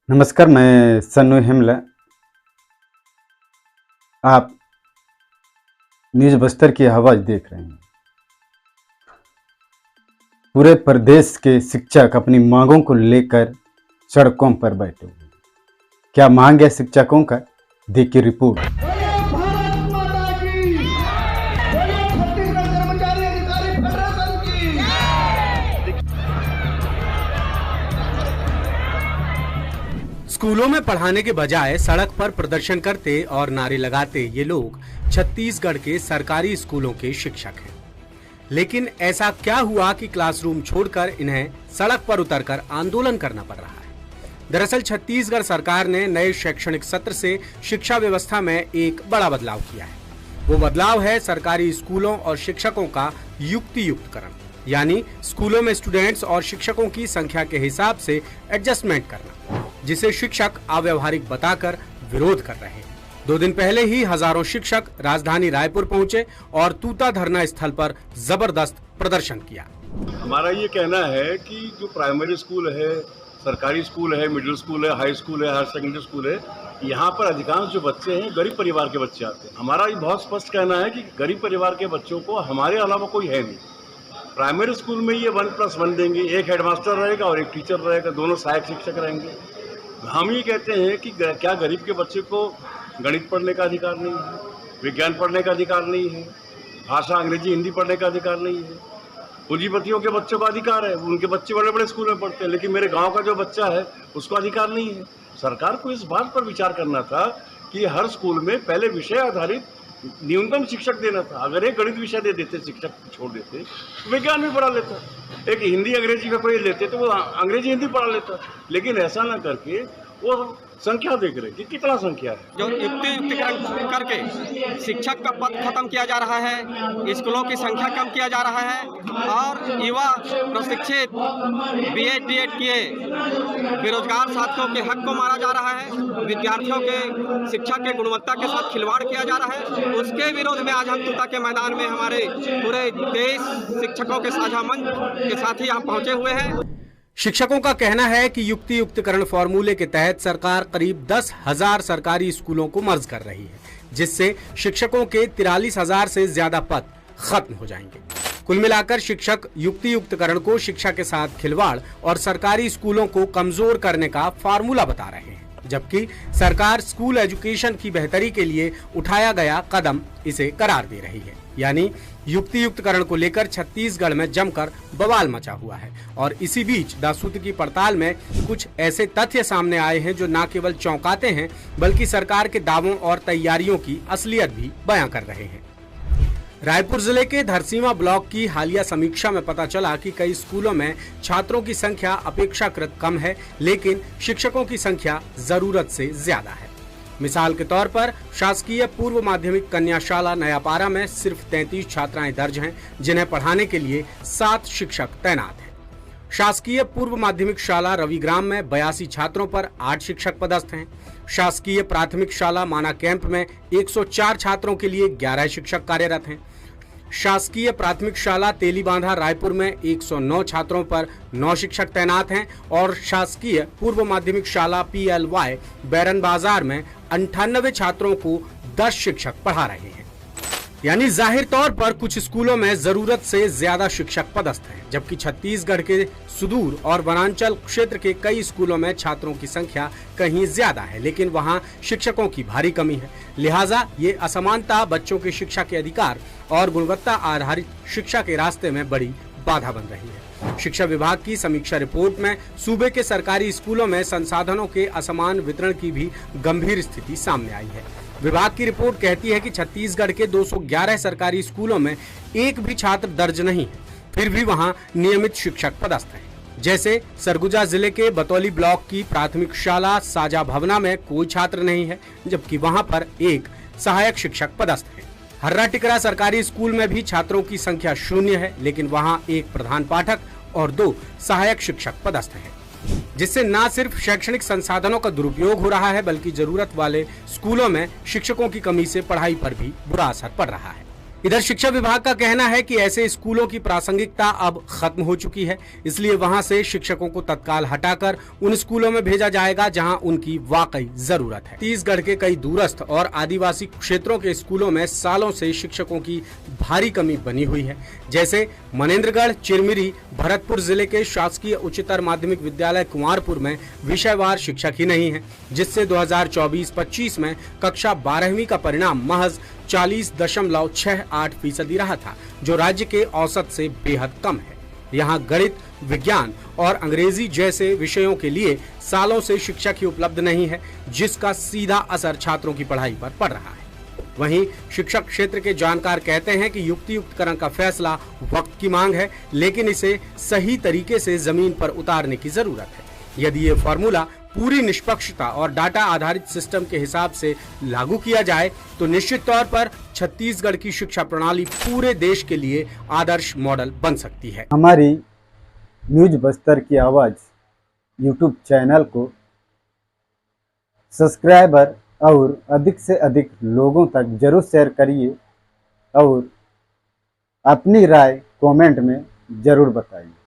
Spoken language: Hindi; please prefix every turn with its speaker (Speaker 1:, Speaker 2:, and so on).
Speaker 1: नमस्कार, मैं सन्नू हेमला। आप न्यूज़ बस्तर की आवाज़ देख रहे हैं। पूरे प्रदेश के शिक्षक अपनी मांगों को लेकर सड़कों पर बैठे हुए हैं। क्या मांग है शिक्षकों का? देखिए रिपोर्ट।
Speaker 2: भारत माता की बोलो, छत्तीसगढ़ कर्मचारी अधिकारी फेडरेशन की।
Speaker 3: स्कूलों में पढ़ाने के बजाय सड़क पर प्रदर्शन करते और नारे लगाते ये लोग छत्तीसगढ़ के सरकारी स्कूलों के शिक्षक हैं। लेकिन ऐसा क्या हुआ कि क्लासरूम छोड़कर इन्हें सड़क पर उतरकर आंदोलन करना पड़ रहा है? दरअसल छत्तीसगढ़ सरकार ने नए शैक्षणिक सत्र से शिक्षा व्यवस्था में एक बड़ा बदलाव किया है। वो बदलाव है सरकारी स्कूलों और शिक्षकों का युक्तियुक्तकरण, यानी स्कूलों में स्टूडेंट्स और शिक्षकों की संख्या के हिसाब से एडजस्टमेंट करना, जिसे शिक्षक अव्यवहारिक बताकर विरोध कर रहे हैं। 2 दिन पहले ही हजारों शिक्षक राजधानी रायपुर पहुंचे और तूता धरना स्थल पर जबरदस्त प्रदर्शन किया।
Speaker 4: हमारा ये कहना है कि जो प्राइमरी स्कूल है, सरकारी स्कूल है, मिडिल स्कूल है, हाई स्कूल है, हायर सेकेंडरी स्कूल है, यहाँ पर अधिकांश जो बच्चे हैं गरीब परिवार के बच्चे आते हैं। हमारा ये बहुत स्पष्ट कहना है कि गरीब परिवार के बच्चों को हमारे अलावा कोई है नहीं। प्राइमरी स्कूल में ये 1+1 देंगे, एक हेडमास्टर रहेगा और एक टीचर रहेगा, दोनों सहायक शिक्षक रहेंगे। हम ये कहते हैं कि क्या गरीब के बच्चे को गणित पढ़ने का अधिकार नहीं है, विज्ञान पढ़ने का अधिकार नहीं है, भाषा अंग्रेजी हिंदी पढ़ने का अधिकार नहीं है? पूंजीपतियों के बच्चों का अधिकार है, उनके बच्चे बड़े बड़े स्कूल में पढ़ते हैं, लेकिन मेरे गांव का जो बच्चा है उसको अधिकार नहीं है। सरकार को इस बात पर विचार करना था कि हर स्कूल में पहले विषय आधारित न्यूनतम शिक्षक देना था। अगर एक गणित विषय दे देते, शिक्षक छोड़ देते, तो विज्ञान भी पढ़ा लेता, एक हिंदी अंग्रेजी का कोई लेते तो वो अंग्रेजी हिंदी पढ़ा लेता। लेकिन ऐसा ना करके वो संख्या देख रहे कि कितना संख्या है।
Speaker 5: जो युक्तिकरण करके शिक्षक का पद खत्म किया जा रहा है, स्कूलों की संख्या कम किया जा रहा है और युवा प्रशिक्षित बीएड डीएड किए बेरोजगार साथियों के हक को मारा जा रहा है, विद्यार्थियों के शिक्षा के गुणवत्ता के साथ खिलवाड़ किया जा रहा है। उसके विरोध में आज हम तूता के मैदान में हमारे पूरे देश शिक्षकों के साझा मंच के साथ ही यहाँ पहुँचे हुए हैं।
Speaker 3: शिक्षकों का कहना है कि युक्तियुक्तकरण फॉर्मूले के तहत सरकार करीब 10,000 सरकारी स्कूलों को मर्ज कर रही है, जिससे शिक्षकों के 43,000 से ज्यादा पद खत्म हो जाएंगे। कुल मिलाकर शिक्षक युक्तियुक्तकरण को शिक्षा के साथ खिलवाड़ और सरकारी स्कूलों को कमजोर करने का फार्मूला बता रहे हैं, जबकि सरकार स्कूल एजुकेशन की बेहतरी के लिए उठाया गया कदम इसे करार दे रही है। यानी युक्तियुक्तकरण को लेकर छत्तीसगढ़ में जमकर बवाल मचा हुआ है। और इसी बीच दासूत की पड़ताल में कुछ ऐसे तथ्य सामने आए हैं जो न केवल चौंकाते हैं, बल्कि सरकार के दावों और तैयारियों की असलियत भी बयां कर रहे हैं। रायपुर जिले के धरसींवा ब्लॉक की हालिया समीक्षा में पता चला कि कई स्कूलों में छात्रों की संख्या अपेक्षाकृत कम है, लेकिन शिक्षकों की संख्या जरूरत से ज्यादा है। मिसाल के तौर पर शासकीय पूर्व माध्यमिक कन्याशाला नयापारा में सिर्फ 33 छात्राएं दर्ज हैं, जिन्हें पढ़ाने के लिए 7 शिक्षक तैनात हैं। शासकीय पूर्व माध्यमिक शाला रविग्राम में 82 छात्रों पर 8 शिक्षक पदस्थ हैं। शासकीय प्राथमिक शाला माना कैंप में 104 छात्रों के लिए 11 शिक्षक कार्यरत हैं। शासकीय प्राथमिक शाला तेलीबांधा रायपुर में 109 छात्रों पर 9 शिक्षक तैनात हैं और शासकीय पूर्व माध्यमिक शाला PLY बैरन बाजार में 98 छात्रों को 10 शिक्षक पढ़ा रहे हैं। यानी जाहिर तौर पर कुछ स्कूलों में जरूरत से ज्यादा शिक्षक पदस्थ हैं, जबकि छत्तीसगढ़ के सुदूर और वनांचल क्षेत्र के कई स्कूलों में छात्रों की संख्या कहीं ज्यादा है, लेकिन वहां शिक्षकों की भारी कमी है। लिहाजा ये असमानता बच्चों की शिक्षा के अधिकार और गुणवत्ता आधारित शिक्षा के रास्ते में बड़ी बाधा बन रही है। शिक्षा विभाग की समीक्षा रिपोर्ट में सूबे के सरकारी स्कूलों में संसाधनों के असमान वितरण की भी गंभीर स्थिति सामने आई है। विभाग की रिपोर्ट कहती है कि छत्तीसगढ़ के 211 सरकारी स्कूलों में एक भी छात्र दर्ज नहीं है, फिर भी वहां नियमित शिक्षक पदस्थ हैं। जैसे सरगुजा जिले के बतौली ब्लॉक की प्राथमिक शाला साजा भवना में कोई छात्र नहीं है, जबकि वहां पर एक सहायक शिक्षक पदस्थ है। हर्रा टिकरा सरकारी स्कूल में भी छात्रों की संख्या 0 है, लेकिन वहां एक प्रधान पाठक और 2 सहायक शिक्षक पदस्थ हैं, जिससे न सिर्फ शैक्षणिक संसाधनों का दुरुपयोग हो रहा है, बल्कि जरूरत वाले स्कूलों में शिक्षकों की कमी से पढ़ाई पर भी बुरा असर पड़ रहा है। इधर शिक्षा विभाग का कहना है कि ऐसे स्कूलों की प्रासंगिकता अब खत्म हो चुकी है, इसलिए वहां से शिक्षकों को तत्काल हटाकर उन स्कूलों में भेजा जाएगा जहां उनकी वाकई जरूरत है। छत्तीसगढ़ के कई दूरस्थ और आदिवासी क्षेत्रों के स्कूलों में सालों से शिक्षकों की भारी कमी बनी हुई है, जैसे मनेन्द्रगढ़, चिरमिरी, भरतपुर जिले के शासकीय उच्चतर माध्यमिक विद्यालय कुंवरपुर में विषयवार शिक्षक ही नहीं है, जिससे 2024-25 में कक्षा 12वीं का परिणाम महज 40.68% रहा था, जो राज्य के औसत से बेहद कम है। यहाँ गणित, विज्ञान और अंग्रेजी जैसे विषयों के लिए सालों से शिक्षक ही उपलब्ध नहीं है, जिसका सीधा असर छात्रों की पढ़ाई पर पड़ रहा है। वहीं शिक्षक क्षेत्र के जानकार कहते हैं कि युक्तियुक्तकरण का फैसला वक्त की मांग है, लेकिन इसे सही तरीके से जमीन पर उतारने की जरूरत है। यदि ये फॉर्मूला पूरी निष्पक्षता और डाटा आधारित सिस्टम के हिसाब से लागू किया जाए तो निश्चित तौर पर छत्तीसगढ़ की शिक्षा प्रणाली पूरे देश के लिए आदर्श मॉडल बन सकती है।
Speaker 1: हमारी न्यूज बस्तर की आवाज़ यूट्यूब चैनल को सब्सक्राइबर और अधिक से अधिक लोगों तक जरूर शेयर करिए और अपनी राय कमेंट में ज़रूर बताइए।